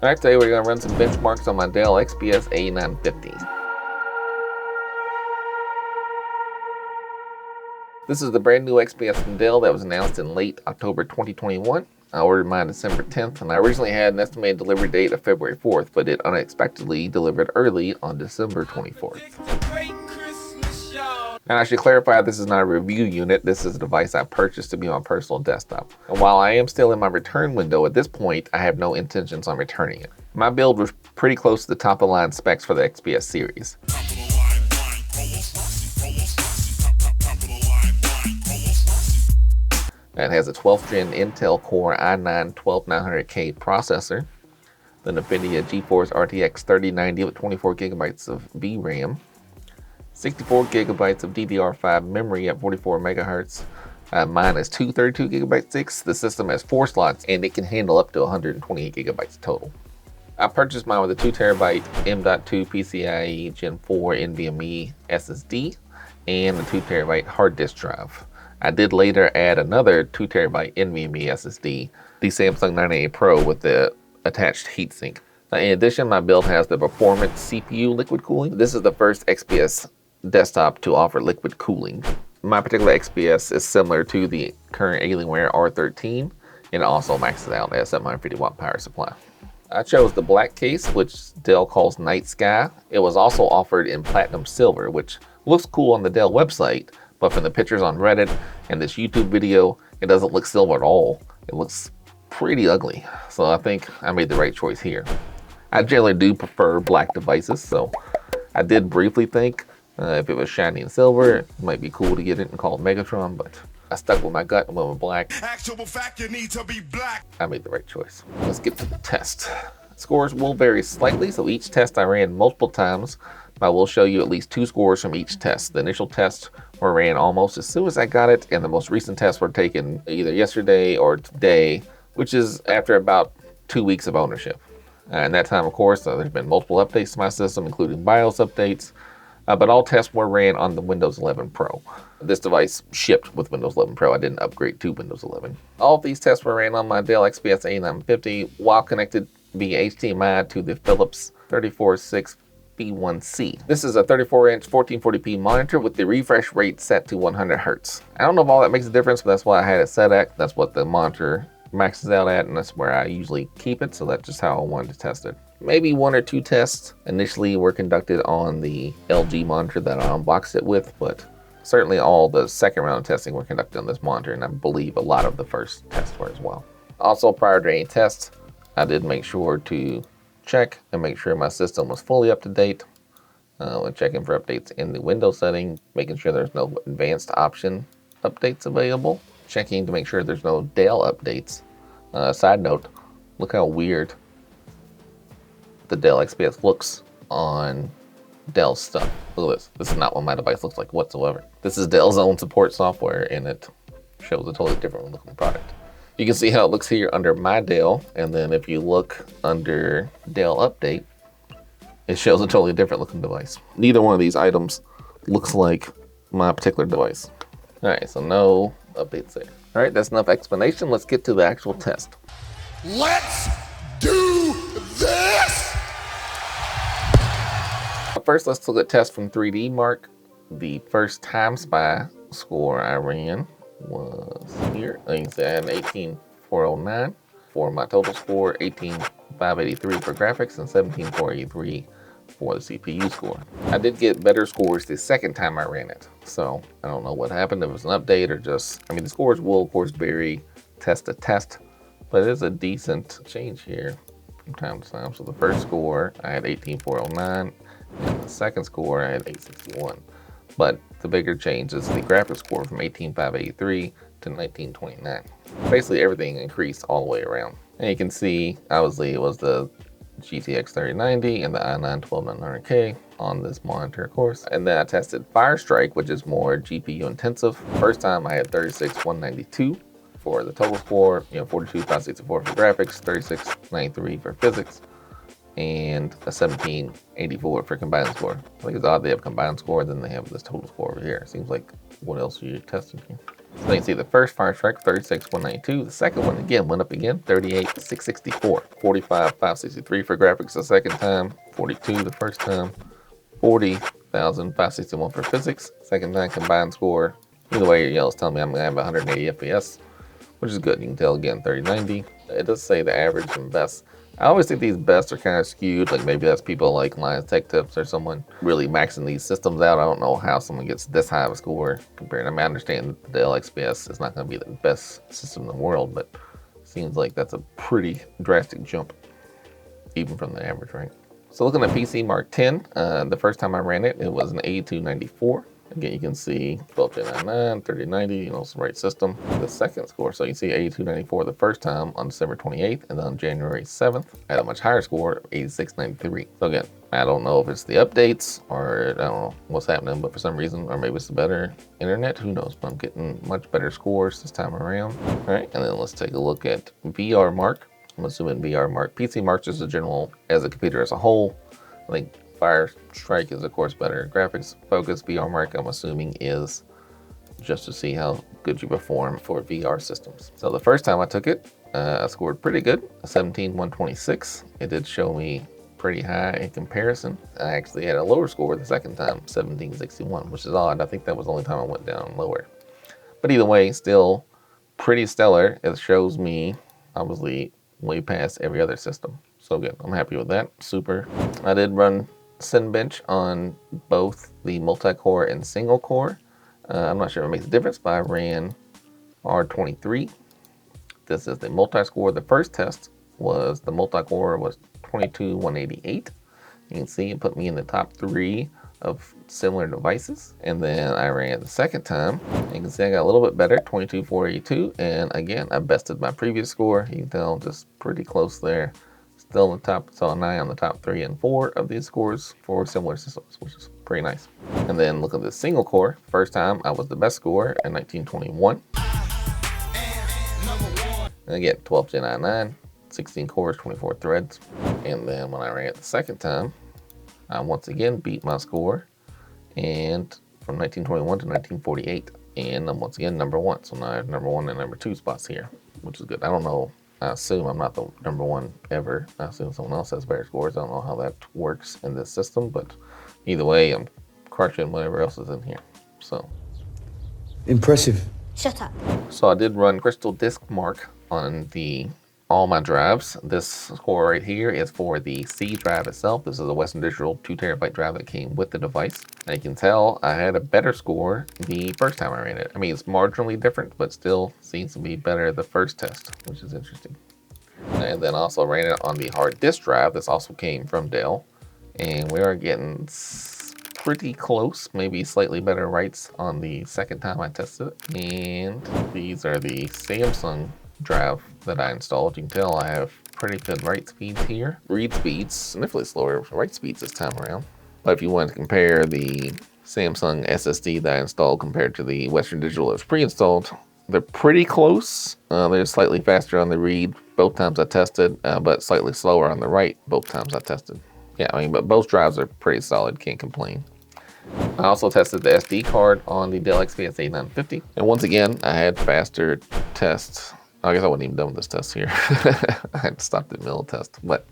Alright, today we're going to run some benchmarks on my Dell XPS A950. This is the brand new XPS from Dell that was announced in late October 2021. I ordered mine December 10th, and I originally had an estimated delivery date of February 4th, but it unexpectedly delivered early on December 24th. And I should clarify, this is not a review unit. This is a device I purchased to be on my personal desktop. And while I am still in my return window at this point, I have no intentions on returning it. My build was pretty close to the top of the line specs for the XPS series. It has a 12th gen Intel Core i9-12900K processor, the NVIDIA GeForce RTX 3090 with 24 gigabytes of VRAM, 64 gigabytes of DDR5 memory at 44 megahertz. Mine is two 32 gigabyte sticks. The system has 4 slots and it can handle up to 128 gigabytes total. I purchased mine with a 2 terabyte M.2 PCIe Gen 4 NVMe SSD and a 2 terabyte hard disk drive. I did later add another 2 terabyte NVMe SSD, the Samsung 980 Pro with the attached heatsink. In addition, my build has the performance CPU liquid cooling. This is the first XPS desktop to offer liquid cooling. My particular XPS is similar to the current Alienware R13 and it also maxes out at 750 watt power supply. I chose the black case, which Dell calls Night Sky. It was also offered in platinum silver, which looks cool on the Dell website, but from the pictures on Reddit and this YouTube video, it doesn't look silver at all. It looks pretty ugly. So I think I made the right choice here. I generally do prefer black devices, so I did briefly think if it was shiny and silver, it might be cool to get it and call it Megatron, but I stuck with my gut and went with black. Actual fact, you need to be black. I made the right choice. Let's get to the test. Scores will vary slightly, so each test I ran multiple times. I will show you at least 2 scores from each test. The initial tests were ran almost as soon as I got it, and the most recent tests were taken either yesterday or today, which is after about 2 weeks of ownership. In that time, of course, there's been multiple updates to my system, including BIOS updates, but all tests were ran on the Windows 11 Pro. This device shipped with Windows 11 Pro. I didn't upgrade to Windows 11. All of these tests were ran on my Dell XPS A950 while connected via HDMI to the Philips 346B1C. This is a 34-inch 1440p monitor with the refresh rate set to 100 Hz. I don't know if all that makes a difference, but that's what I had it set at. That's what the monitor maxes out at, and that's where I usually keep it, so that's just how I wanted to test it. Maybe 1 or 2 tests initially were conducted on the LG monitor that I unboxed it with, but certainly all the second round of testing were conducted on this monitor, and I believe a lot of the first tests were as well. Also, prior to any tests, I did make sure to check and make sure my system was fully up to date. When checking for updates in the Windows setting, making sure there's no advanced option updates available. Checking to make sure there's no Dell updates. Side note, look how weird the Dell XPS looks on Dell stuff. Look at this. This is not what my device looks like whatsoever. This is Dell's own support software and it shows a totally different looking product. You can see how it looks here under my Dell, and then if you look under Dell Update, it shows a totally different looking device. Neither one of these items looks like my particular device. All right, so no updates there. All right, that's enough explanation. Let's get to the actual test. Let's do this! First, let's look at test from 3DMark. The first time spy score I ran was here. You can see I had an 18409 for my total score, 18583 for graphics, and 17483 for the CPU score. I did get better scores the second time I ran it, so I don't know what happened. If it was an update or just, I mean, the scores will of course vary test to test, but it is a decent change here from time to time. So the first score I had 18409, and the second score I had 861. But the bigger change is the graphics score from 18583 to 1929. Basically everything increased all the way around. And you can see, obviously it was the GTX 3090 and the i9-12900K on this monitor, of course. And then I tested Firestrike, which is more GPU intensive. First time I had 36192 for the total score, 42564 for graphics, 3693 for physics, and a 1784 for combined score. I think it's odd they have combined score, then they have this total score over here. It seems like, what else are you testing here? So you can see the first fire strike, 36,192. The second one again went up again, 38,664. 45,563 for graphics the second time, 42 the first time, 40,561 for physics. Second time combined score. Either way, your yellow's telling me I'm gonna have 180 FPS, which is good. You can tell again, 3090. It does say the average and best. I always think these bests are kind of skewed, like maybe that's people like Lions Tech Tips or someone really maxing these systems out. I don't know how someone gets this high of a score compared. I mean, I understand that the Dell XPS is not going to be the best system in the world, but it seems like that's a pretty drastic jump, even from the average, right? So looking at PCMark 10, the first time I ran it, it was an 8294. Again, you can see 12,1099, 3090, you know, it's the right system. The second score, so you can see 8294 the first time on December 28th, and then on January 7th, I had a much higher score of 8693. So again, I don't know if it's the updates or I don't know what's happening, but for some reason, or maybe it's the better internet, who knows, but I'm getting much better scores this time around. All right, and then let's take a look at VRMark. I'm assuming VRMark. PCMark is a general, as a computer as a whole. I think Fire Strike is of course better. Graphics focus. VRMark I'm assuming is just to see how good you perform for VR systems. So the first time I took it, I scored pretty good, 17,126. It did show me pretty high in comparison. I actually had a lower score the second time, 1761, which is odd. I think that was the only time I went down lower. But either way, still pretty stellar. It shows me obviously way past every other system. So good. I'm happy with that. Super. I did run Cinebench on both the multi-core and single core. I'm not sure if it makes a difference, but I ran R23. This is the multi-score. The first test was the multi-core was 22,188. You can see it put me in the top 3 of similar devices. And then I ran the second time. You can see I got a little bit better, 22,482. And again, I bested my previous score. You can tell just pretty close there. Still in the top, so an eye on the top 3 and 4 of these scores for similar systems, which is pretty nice. And then look at the single core. First time I was the best score in 1921. And again, 12,1099, 16 cores, 24 threads. And then when I ran it the second time, I once again beat my score, and from 1921 to 1948, and I'm once again number 1. So now I have number 1 and number 2 spots here, which is good. I don't know. I assume I'm not the number 1 ever. I assume someone else has better scores. I don't know how that works in this system, but either way, I'm crushing whatever else is in here. So impressive. Shut up. So I did run CrystalDiskMark on all my drives. This score right here is for the C drive itself. This is a Western Digital 2 terabyte drive that came with the device. And you can tell I had a better score the first time I ran it. I mean, it's marginally different, but still seems to be better the first test, which is interesting. And then also ran it on the hard disk drive. This also came from Dell. And we are getting pretty close, maybe slightly better writes on the second time I tested it. And these are the Samsung drive that I installed. You can tell I have pretty good write speeds here. Read speeds significantly slower, write speeds this time around. But if you want to compare the Samsung SSD that I installed compared to the Western Digital that was pre-installed, they're pretty close. They're slightly faster on the read both times I tested, but slightly slower on the write both times I tested. Yeah, I mean, but both drives are pretty solid, can't complain. I also tested the SD card on the Dell XPS 8950. And once again, I had faster tests. I guess I wasn't even done with this test here. I had stopped at middle test, but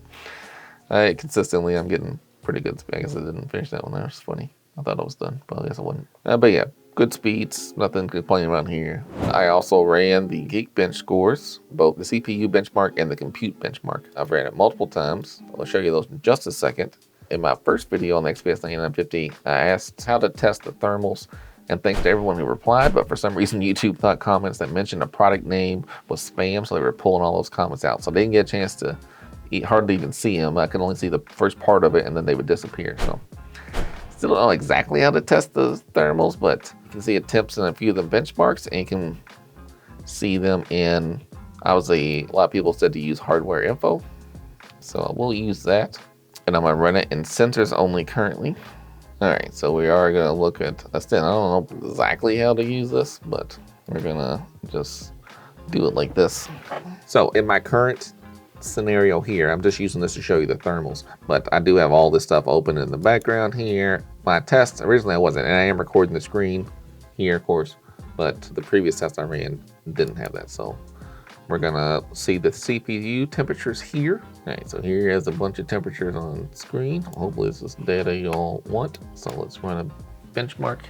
consistently I'm getting pretty good speed. I guess I didn't finish that one. That was funny. I thought I was done, but I guess I wasn't. But yeah, good speeds, nothing to complain about here. I also ran the GeekBench scores, both the CPU benchmark and the compute benchmark. I've ran it multiple times. I'll show you those in just a second. In my first video on the XPS 9950, I asked how to test the thermals, and thanks to everyone who replied, but for some reason YouTube thought comments that mentioned a product name was spam, so they were pulling all those comments out. So I didn't get a chance to hardly even see them. I could only see the first part of it, and then they would disappear. So still don't know exactly how to test the thermals, but you can see attempts in a few of the benchmarks, and you can see them in, obviously, a lot of people said to use hardware info. So we'll use that. And I'm gonna run it in sensors only currently. All right, so we are gonna look at, I don't know exactly how to use this, but we're gonna just do it like this. So in my current scenario here, I'm just using this to show you the thermals, but I do have all this stuff open in the background here. My test, originally I wasn't, and I am recording the screen here, of course, but the previous test I ran didn't have that. So we're gonna see the CPU temperatures here. All right, so here is a bunch of temperatures on screen. Hopefully this is data you all want. So let's run a benchmark.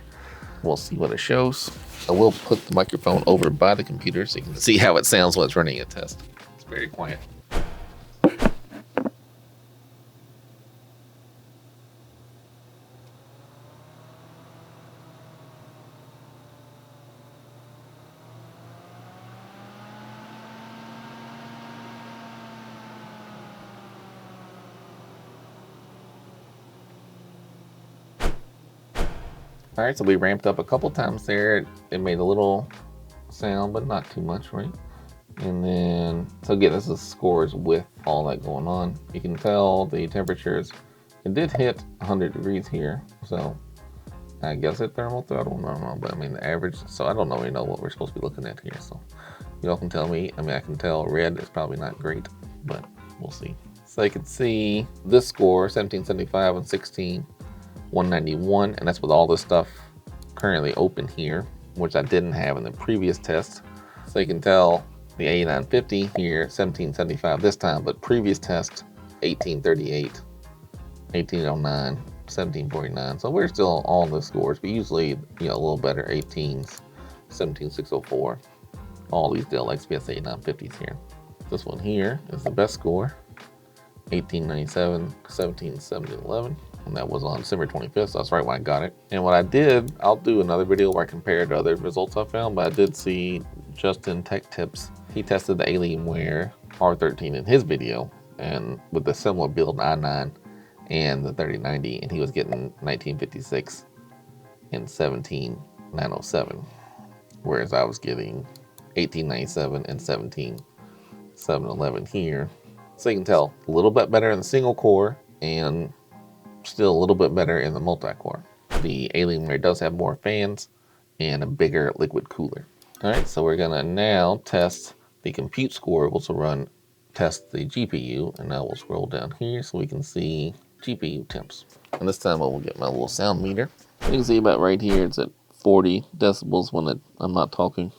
We'll see what it shows. I will put the microphone over by the computer so you can see how it sounds while it's running a test. It's very quiet. All right, so we ramped up a couple times there. It made a little sound, but not too much, right? And then, so again, this is scores with all that going on. You can tell the temperatures, it did hit 100 degrees here. So I guess it thermal throttle, I don't know, but I mean the average. So I don't really know what we're supposed to be looking at here. So you all can tell me. I mean, I can tell red is probably not great, but we'll see. So you can see this score, 1775 and 16191, and that's with all this stuff currently open here, which I didn't have in the previous test. So you can tell the 8950 here, 1775 this time, but previous test, 1838, 1809, 1749. So we're still all the scores, but usually, you know, a little better 18s, 17604, all these Dell XPS 8950s here. This one here is the best score, 1897, 177011. And that was on December 25th, so that's right when I got it. And what I did, I'll do another video where I compared other results I found, but I did see Justin Tech Tips. He tested the Alienware R13 in his video, and with the similar build i9 and the 3090, and he was getting 1956 and 17907, whereas I was getting 1897 and 17711 here. So you can tell a little bit better in the single core and still a little bit better in the multi-core. The Alienware does have more fans and a bigger liquid cooler. All right, so we're gonna now test the compute score, which will test the GPU, and now we'll scroll down here so we can see GPU temps. And this time I will get my little sound meter. You can see about right here, it's at 40 decibels when I'm not talking.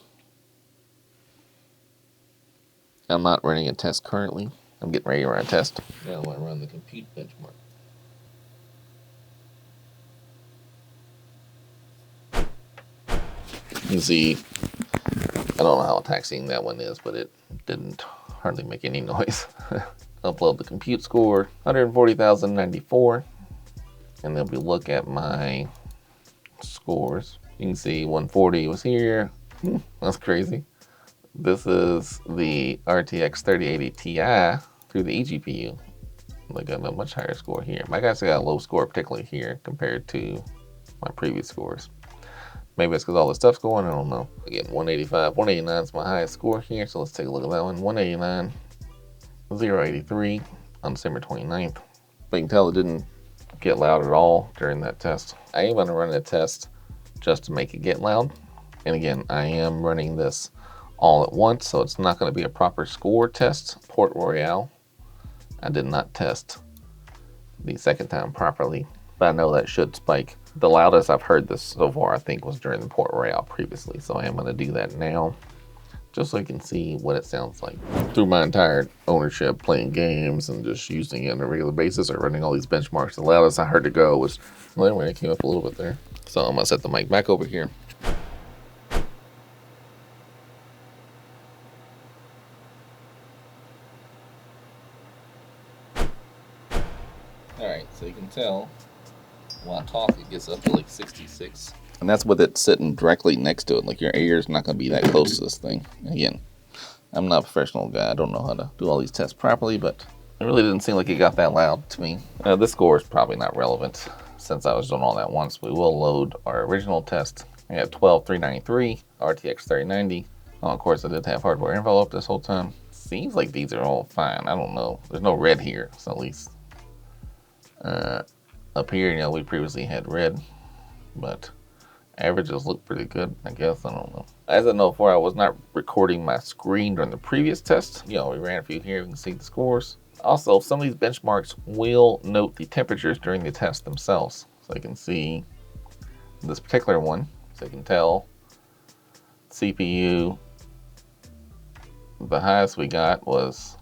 I'm not running a test currently. I'm getting ready to run a test. Now I want to run the compute benchmark. You can see, I don't know how taxing that one is, but it didn't hardly make any noise. Upload the compute score, 140,094. And then we look at my scores. You can see 140 was here. That's crazy. This is the RTX 3080 Ti through the eGPU. They got a much higher score here. My guys got a low score, particularly here, compared to my previous scores. Maybe it's because all the stuff's going, I don't know. Again, 185, 189 is my highest score here, so let's take a look at that one. 189, 083 on December 29th. But you can tell it didn't get loud at all during that test. I am gonna run a test just to make it get loud. And again, I am running this all at once, so it's not gonna be a proper score test. Port Royale, I did not test the second time properly, but I know that should spike. The loudest I've heard this so far, I think, was during the Port Royale previously. So I am going to do that now, just so you can see what it sounds like. Through my entire ownership, playing games and just using it on a regular basis or running all these benchmarks, the loudest I heard to go was, well, anyway, it came up a little bit there. So I'm going to set the mic back over here. All right, so you can tell when I talk, it gets up to like 66. And that's with it sitting directly next to it. Like your ear's not gonna be that close to this thing. Again, I'm not a professional guy. I don't know how to do all these tests properly, but it really didn't seem like it got that loud to me. This score is probably not relevant since I was doing all that once. We will load our original test. I had 12393, RTX 3090. Oh, of course, I did have hardware envelope this whole time. Seems like these are all fine. I don't know. There's no red here, so at least up here, you know, we previously had red, but averages look pretty good, I guess. I don't know. As I know before, I was not recording my screen during the previous test. You know, we ran a few here, you can see the scores. Also, some of these benchmarks will note the temperatures during the test themselves. So you can see this particular one, so you can tell CPU, the highest we got was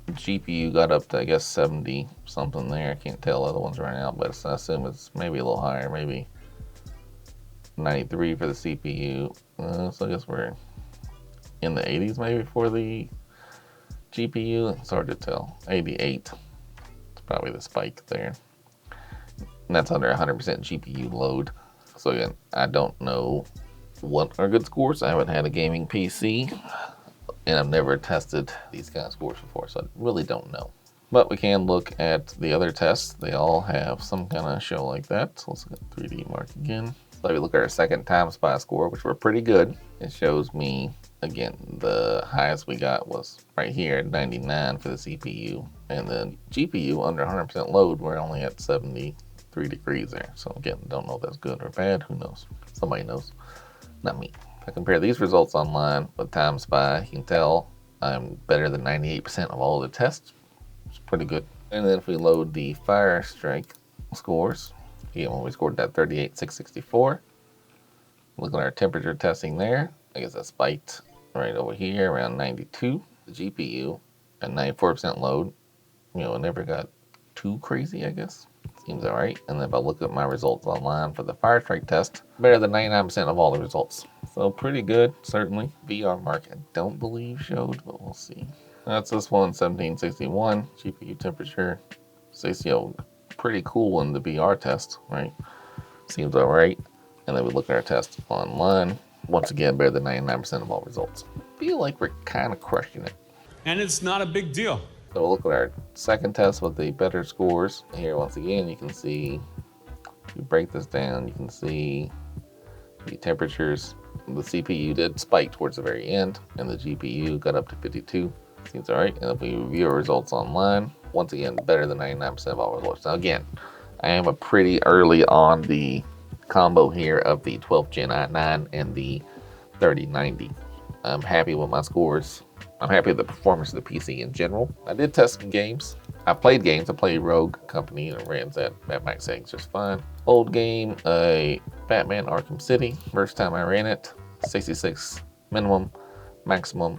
GPU got up to, I guess, 70 something there. I can't tell other ones right now, but I assume it's maybe a little higher, maybe 93 for the CPU. So I guess we're in the 80s maybe for the GPU. It's hard to tell. 88. It's probably the spike there. And that's under 100% GPU load. So again, I don't know what are good scores. I haven't had a gaming PC, and I've never tested these kind of scores before, so I really don't know. But we can look at the other tests. They all have some kind of show like that. So let's look at 3DMark again. So if we look at our second time spy score, which were pretty good, it shows me, again, the highest we got was right here at 99 for the CPU. And the GPU under 100% load, we're only at 73 degrees there. So again, don't know if that's good or bad. Who knows? Somebody knows. Not me. If I compare these results online with Time Spy, you can tell I'm better than 98% of all the tests. It's pretty good. And then if we load the Fire Strike scores, again, when we scored that 38,664, look at our temperature testing there. I guess that spiked right over here around 92. The GPU at 94% load, you know, it never got too crazy, I guess. Seems all right. And then if I look at my results online for the Fire Strike test, better than 99% of all the results. So pretty good, certainly. VRMark, I don't believe showed, but we'll see. That's this one, 1761, GPU temperature. Stays, you know, pretty cool in the VR test, right? Seems all right. And then we look at our test online. Once again, better than 99% of all results. Feel like we're kind of crushing it. And it's not a big deal. So we'll look at our second test with the better scores. Here, once again, you can see, if you break this down, you can see the temperatures. The CPU did spike towards the very end, and the GPU got up to 52. Seems all right. And if we review our results online, once again, better than 99% of all results. Now again, I am a pretty early on the combo here of the 12th Gen i9 and the 3090. I'm happy with my scores. I'm happy with the performance of the PC in general. I did test some games. I played games. I played Rogue Company and ran that at max settings just fine. Old game, a Batman Arkham City. First time I ran it, 66 minimum, maximum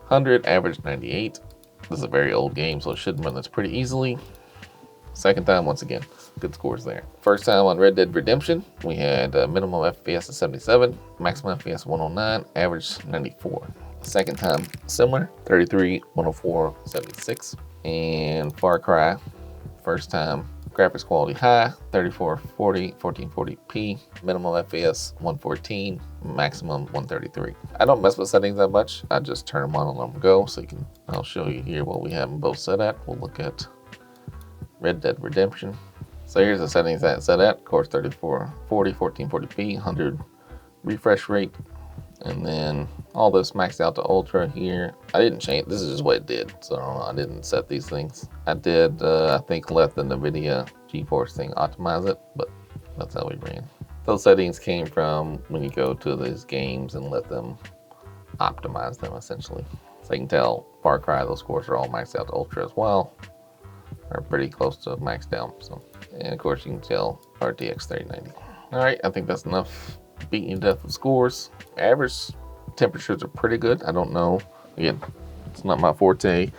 100, average 98. This is a very old game, so it should run this pretty easily. Second time, once again, good scores there. First time on Red Dead Redemption, we had a minimum FPS of 77, maximum FPS 109, average 94. Second time, similar, 33, 104, 76. And Far Cry, first time, graphics quality high, 3440, 1440p, minimum FPS 114, maximum 133. I don't mess with settings that much. I just turn them on and let them go. So I'll show you here what we have them both set at. We'll look at Red Dead Redemption. So here's the settings that set at, of course, 3440, 1440p, 100 refresh rate. And then all this maxed out to ultra here. I didn't change, this is just what it did. So I don't know, I didn't set these things. I did, I think, let the NVIDIA GeForce thing optimize it, but that's how we ran. Those settings came from when you go to these games and let them optimize them, essentially. So you can tell Far Cry, those scores are all maxed out to ultra as well. Are pretty close to maxed out. So, and of course you can tell RTX 3090. All right, I think that's enough beating you to death with scores. Average temperatures are pretty good. I don't know, again, it's not my forte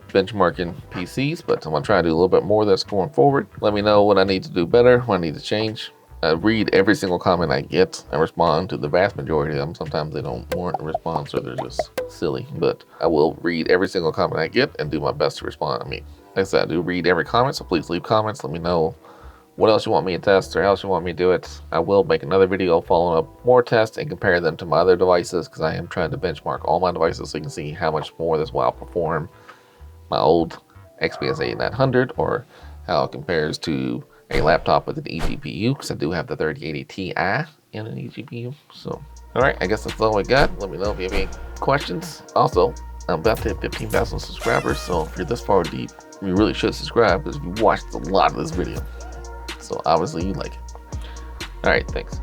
benchmarking PCs, but I'm gonna try to do a little bit more of this going forward. Let me know what I need to do better, what I need to change. I read every single comment I get. I respond to the vast majority of them. Sometimes they don't warrant a response or they're just silly, but I will read every single comment I get and do my best to respond. I mean, like I said, I do read every comment, so please leave comments. Let me know what else you want me to test or how else you want me to do it. I will make another video following up more tests and compare them to my other devices, because I am trying to benchmark all my devices so you can see how much more this will outperform my old XPS 8900, or how it compares to a laptop with an eGPU, because I do have the 3080 Ti in an eGPU. So, all right, I guess that's all I got. Let me know if you have any questions. Also, I'm about to hit 15,000 subscribers, so if you're this far deep, you really should subscribe, because you watched a lot of this video. So obviously you like it. All right, thanks.